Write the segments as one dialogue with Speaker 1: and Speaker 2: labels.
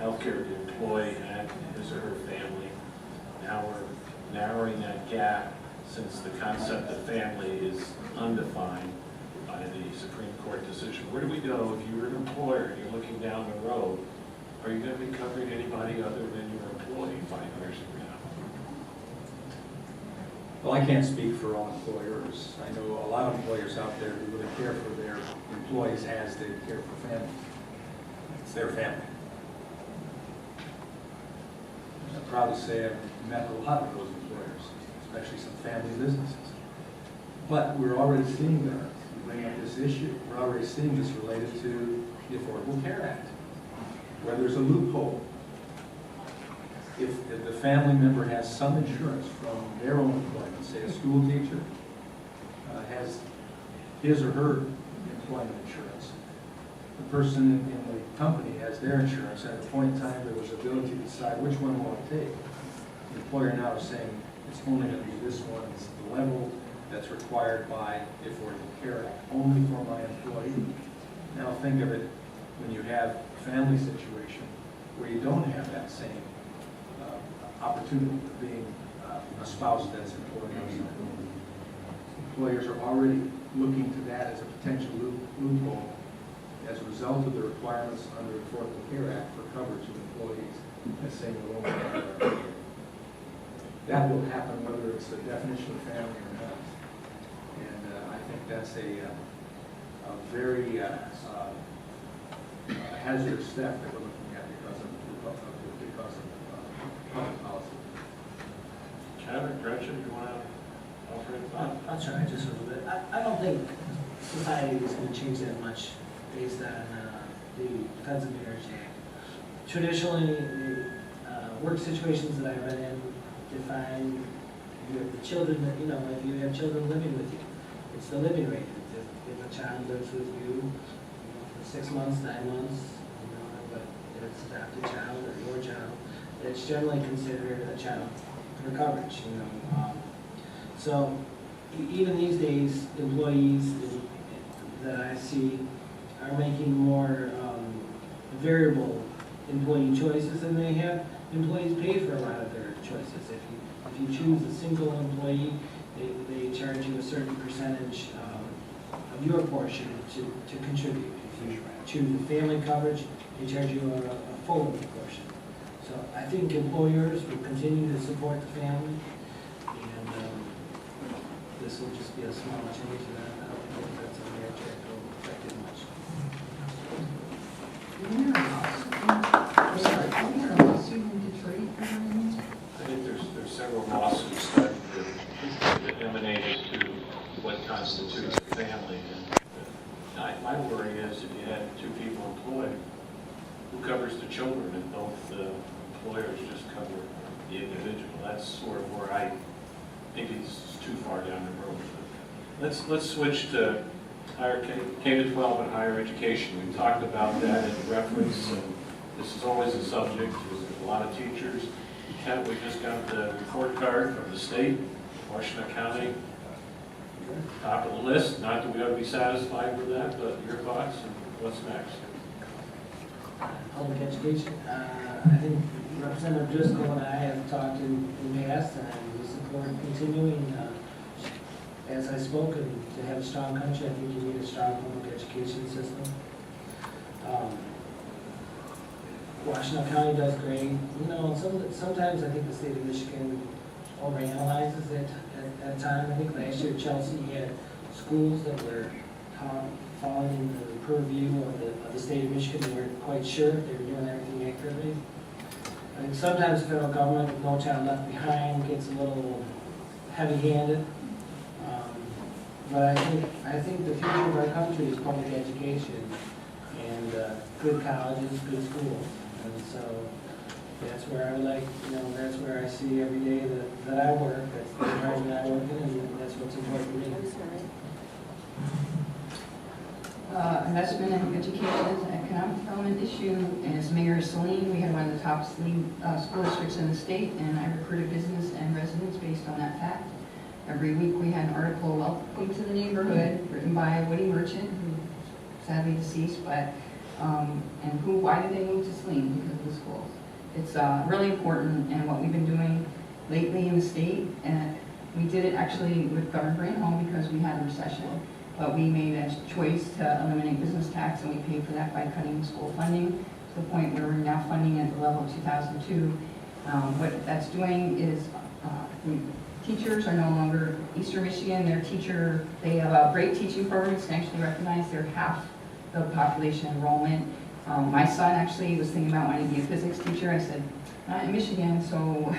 Speaker 1: healthcare the employee and his or her family. Now we're narrowing that gap, since the concept of family is undefined by the Supreme Court decision. Where do we go if you're an employer and you're looking down the road? Are you going to be covering anybody other than your employee 5 years from now?
Speaker 2: Well, I can't speak for all employers. I know a lot of employers out there who really care for their employees as they care for family. It's their family. I'm proud to say I've met a lot of those employers, especially some family businesses. But we're already seeing that. You bring up this issue. We're already seeing this related to the Affordable Care Act, where there's a loophole. If the family member has some insurance from their own employment, say a school teacher has his or her employment insurance, the person in the company has their insurance. At a point in time, there was ability to decide which one will I take. The employer now is saying it's only going to be this one. It's the level that's required by the Affordable Care Act, only for my employee. Now think of it when you have a family situation where you don't have that same opportunity of being a spouse that's employed. Employers are already looking to that as a potential loophole as a result of the requirements under the Affordable Care Act for coverage of employees as saying the local. That will happen whether it's the definition of family or not. And I think that's a very hazardous step that we're looking at because of public policy.
Speaker 1: Chad or Gretchen, you want to offer any thought?
Speaker 3: I'll try just a little bit. I don't think society is going to change that much based on the Defense of Marriage Act. Traditionally, the work situations that I've been in define you have the children that, if you have children living with you, it's the living rate. If a child lives with you, for 6 months, 9 months, but if it's an adopted child or your child, it's generally considered a child for coverage, So even these days, employees that I see are making more variable employee choices, and they have employees pay for a lot of their choices. If you choose a single employee, they charge you a certain percentage of your portion to contribute. If you choose the family coverage, they charge you a full portion. So I think employers will continue to support the family, and this will just be a small change to that. I don't think that's a marriage act that will affect it much.
Speaker 1: I think there's several lawsuits that emanate to what constitutes a family. And my worry is if you had 2 people employed, who covers the children if both employers just cover the individual? That's sort of where I think it's too far down the road. Let's switch to higher K-12 and higher education. We talked about that in reference, and this is always a subject. There's a lot of teachers. We just got the report card from the state, Washington County, top of the list. Not that we ought to be satisfied with that, but your thoughts and what's next?
Speaker 3: Public education. I think Representative Driscoll and I have talked in the past, and we support continuing, as I spoke, to have a strong country. I think you need a strong public education system. Washington County does great. Sometimes I think the state of Michigan overanalyzes it at times. I think last year Chelsea had schools that were falling into the purview of the state of Michigan. They weren't quite sure if they were doing everything accurately. I think sometimes the federal government, with No Child Left Behind, gets a little heavy-handed. But I think the future of our country is public education and good colleges, good schools. And so that's where I would like, that's where I see every day that I work. That's the environment I work in, and that's what's important to me.
Speaker 4: Investment in education is an economic development issue. As Mayor of Saline, we had one of the top school districts in the state, and I recruited business and residents based on that fact. Every week we had an article, Welcome to the Neighborhood, written by a Woody merchant, who sadly deceased, but why did they move to Saline? Because of the school. It's really important, and what we've been doing lately in the state, and we did it actually with Governor Granholm because we had a recession, but we made a choice to eliminate business tax, and we paid for that by cutting school funding to the point where we're now funding at the level of 2002. What that's doing is teachers are no longer Eastern Michigan. They have a great teaching program. It's nationally recognized. They're half the population enrollment. My son actually was thinking about wanting to be a physics teacher. I said, not in Michigan, so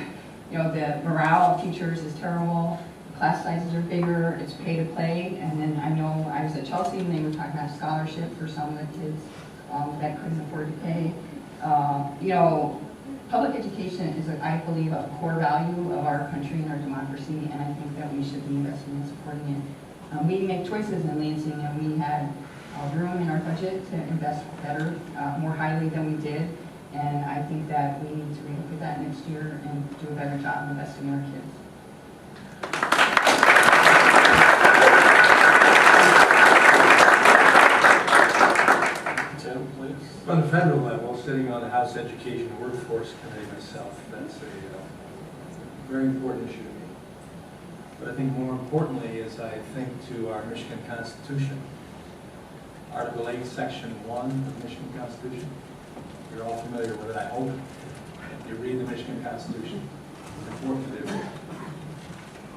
Speaker 4: you know, the morale of teachers is terrible. The class sizes are bigger. It's pay to play. And then I know I was at Chelsea and they were talking about scholarship for some of the kids that couldn't afford to pay. You know, public education is, I believe, a core value of our country and our democracy, and I think that we should be investing in supporting it. We make choices in Lansing, and we had room in our budget to invest better, more highly than we did, and I think that we need to relook at that next year and do a better job investing in our kids.
Speaker 1: Tim, please.
Speaker 2: On the federal level, sitting on the House Education Workforce Committee myself, that's a very important issue to me. But I think more importantly is I think to our Michigan Constitution. Article 8, Section 1 of the Michigan Constitution. You're all familiar with it, I hope. If you read the Michigan Constitution, it's important to do,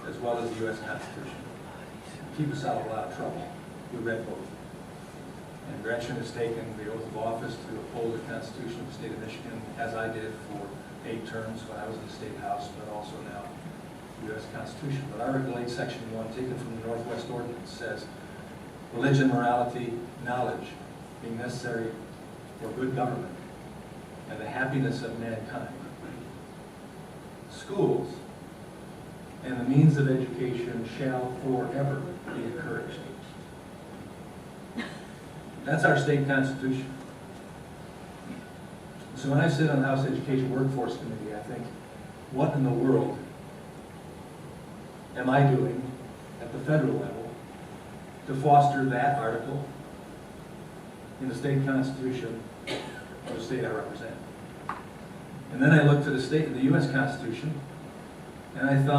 Speaker 2: as well as the U.S. Constitution. Keep us out of a lot of trouble. We read both. And Gretchen has taken the oath of office to uphold the Constitution of the state of Michigan, as I did for 8 terms when I was in the State House, but also now the U.S. Constitution. But Article 8, Section 1, taken from the Northwest Ordinance, says, religion, morality, knowledge being necessary for good government and the happiness of mankind. Schools and the means of education shall forever be encouraged. That's our state constitution. So when I sit on the House Education Workforce Committee, I think, what in the world am I doing at the federal level to foster that article in the state constitution of the state I represent? And then I looked to the state, the U.S. Constitution, and I thought,